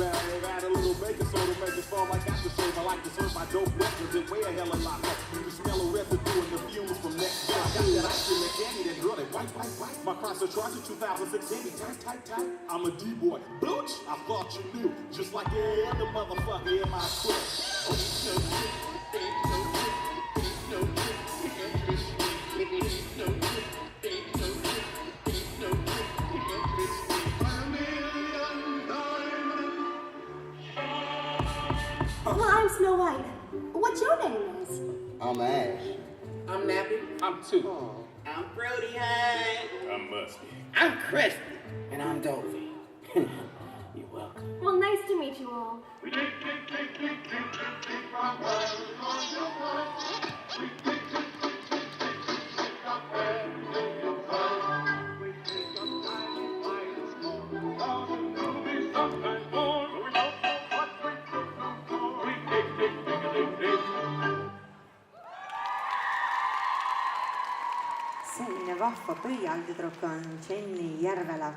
Add a little baking soda, make it fall like after shave. I like to serve my dope weapons and weigh a hell of a lot. You can smell a residue in the fumes from next door. I got that ice in the candy that girl that white. My cross of charge in 2016, tight. I'm a D-boy. Booch, I thought you knew. Just like every other motherfucker in my crew. Well, I'm Snow White. What's your name is? I'm Ash. I'm Nappy. I'm Two. I'm Brody Hine. I'm Musty. I'm Crispy. And I'm Dovey. You're welcome. Well, nice to meet you all. Selline vahva pöialtüdruk on Jenny Järvela.